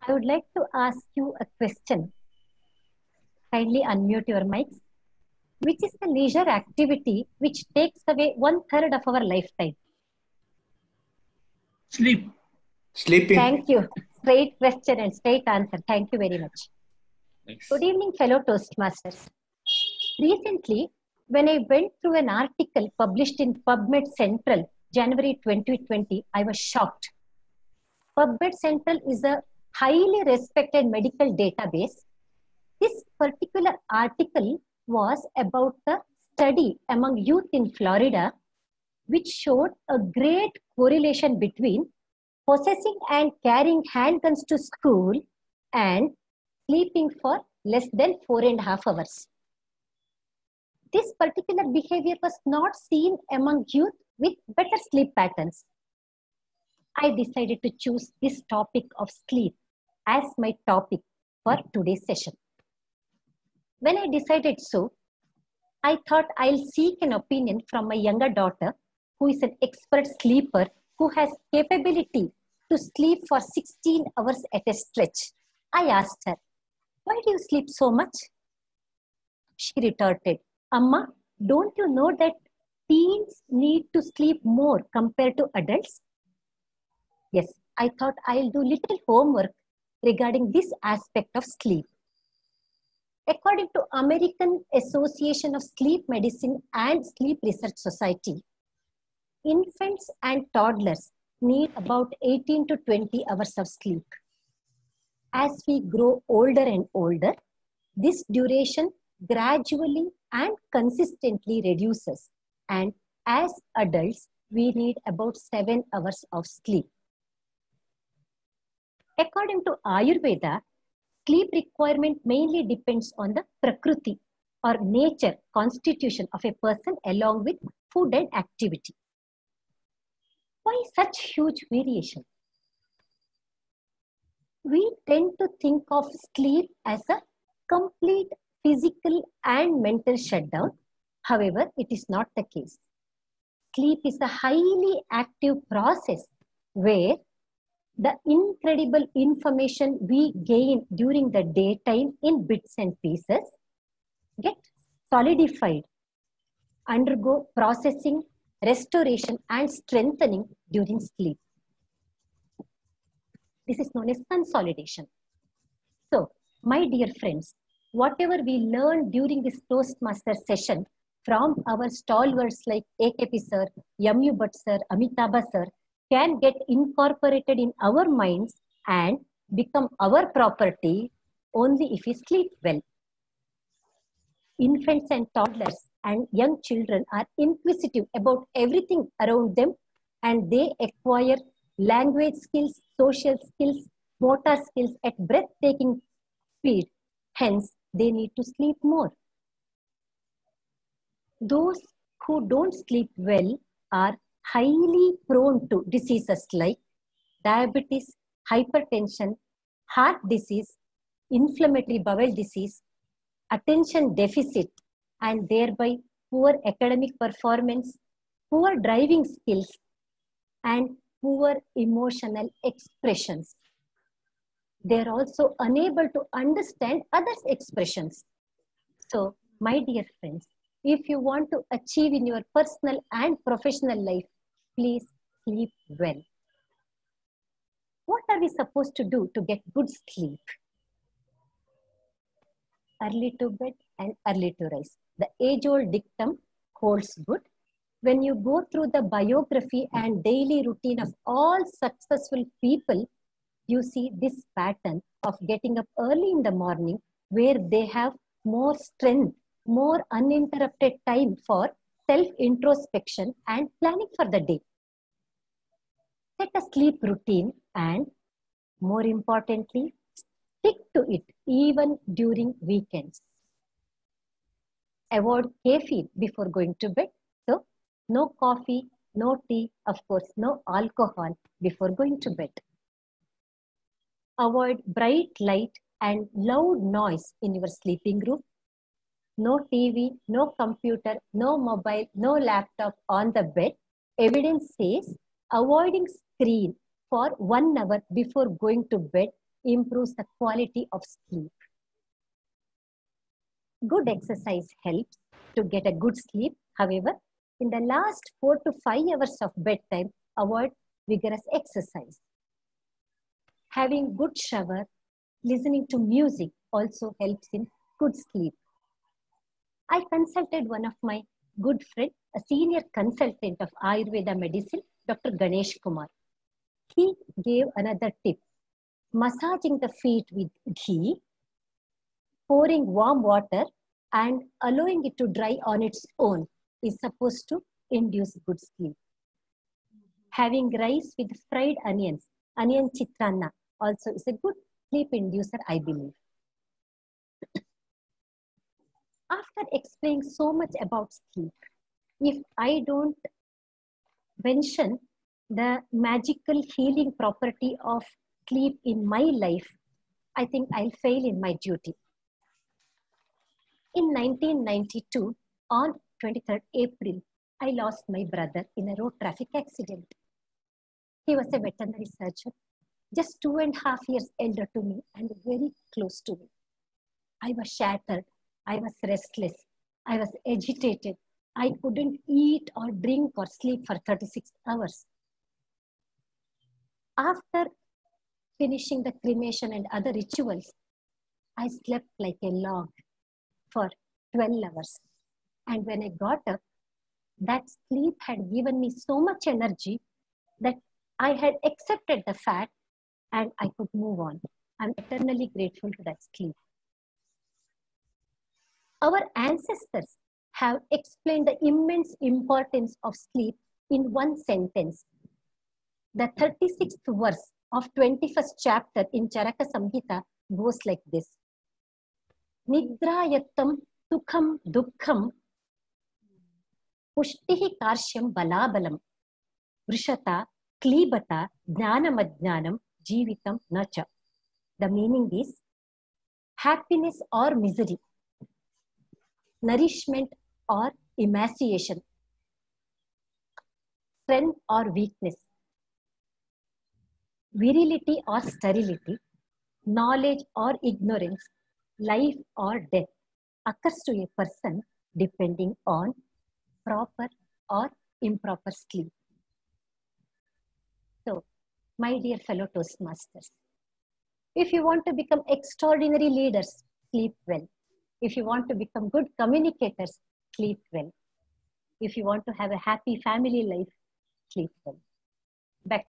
I would like to ask you a question. Kindly unmute your mics. Which is the leisure activity which takes away 1/3 of our lifetime? Sleep. Sleeping. Thank you. Straight question and straight answer. Thank you very much. Thanks. Good evening, fellow Toastmasters. Recently, when I went through an article published in PubMed Central, January 2020, I was shocked. PubMed Central is a highly respected medical database. This particular article was about the study among youth in Florida, which showed a great correlation between possessing and carrying handguns to school and sleeping for less than 4.5 hours. This particular behavior was not seen among youth with better sleep patterns. I decided to choose this topic of sleep as my topic for today's session. When I decided so, I thought I'll seek an opinion from my younger daughter, who is an expert sleeper, who has capability to sleep for 16 hours at a stretch. I asked her, "Why do you sleep so much?" She retorted, "Amma, don't you know that teens need to sleep more compared to adults?" Yes, I thought I'll do little homework regarding this aspect of sleep. According to American Association of Sleep Medicine and Sleep Research Society, infants and toddlers need about 18 to 20 hours of sleep. As we grow older and older, this duration gradually and consistently reduces, and as adults, we need about 7 hours of sleep. According to Ayurveda, sleep requirement mainly depends on the prakriti or nature constitution of a person along with food and activity. Why such huge variation? We tend to think of sleep as a complete physical and mental shutdown. However, it is not the case. Sleep is a highly active process where the incredible information we gain during the daytime in bits and pieces get solidified, undergo processing, restoration, and strengthening during sleep. This is known as consolidation. So, my dear friends, whatever we learned during this Toastmaster session from our stalwarts like AKP sir, Yamu Bhatt sir, Amitabha sir, can get incorporated in our minds and become our property only if we sleep well. Infants and toddlers and young children are inquisitive about everything around them, and they acquire language skills, social skills, motor skills at breathtaking speed. Hence, they need to sleep more. Those who don't sleep well are highly prone to diseases like diabetes, hypertension, heart disease, inflammatory bowel disease, attention deficit, and thereby poor academic performance, poor driving skills, and poor emotional expressions. They are also unable to understand others' expressions. So, my dear friends, if you want to achieve in your personal and professional life, please sleep well. What are we supposed to do to get good sleep? Early to bed and early to rise. The age-old dictum holds good. When you go through the biography and daily routine of all successful people, you see this pattern of getting up early in the morning where they have more strength, more uninterrupted time for self-introspection and planning for the day. Set a sleep routine and, more importantly, stick to it even during weekends. Avoid caffeine before going to bed. So, no coffee, no tea, of course, no alcohol before going to bed. Avoid bright light and loud noise in your sleeping room. No TV, no computer, no mobile, no laptop on the bed. Evidence says avoiding screen for 1 hour before going to bed improves the quality of sleep. Good exercise helps to get a good sleep. However, in the last 4 to 5 hours of bedtime, avoid vigorous exercise. Having good shower, listening to music also helps in good sleep. I consulted one of my good friend, a senior consultant of Ayurveda medicine, Dr. Ganesh Kumar. He gave another tip. Massaging the feet with ghee, pouring warm water and allowing it to dry on its own is supposed to induce good sleep. Having rice with fried onions, onion chitranna, also is a good sleep inducer, I believe. After explaining so much about sleep, if I don't mention the magical healing property of sleep in my life, I think I'll fail in my duty. In 1992, on 23rd April, I lost my brother in a road traffic accident. He was a veterinary surgeon, just 2.5 years elder to me and very close to me. I was shattered. I was restless. I was agitated. I couldn't eat or drink or sleep for 36 hours. After finishing the cremation and other rituals, I slept like a log for 12 hours. And when I got up, that sleep had given me so much energy that I had accepted the fact and I could move on. I'm eternally grateful to that sleep. Our ancestors have explained the immense importance of sleep in one sentence. The 36th verse of 21st chapter in Charaka Samhita goes like this. Nidrayattam sukham dukkham pushtihi karshyam balabalam vrishata klibata jnanamadjnanam jivitam nacha. The meaning is happiness or misery, nourishment or emaciation, strength or weakness, virility or sterility, knowledge or ignorance, life or death occurs to a person depending on proper or improper sleep. So, my dear fellow Toastmasters, if you want to become extraordinary leaders, sleep well. If you want to become good communicators, sleep well. If you want to have a happy family life, sleep well. Back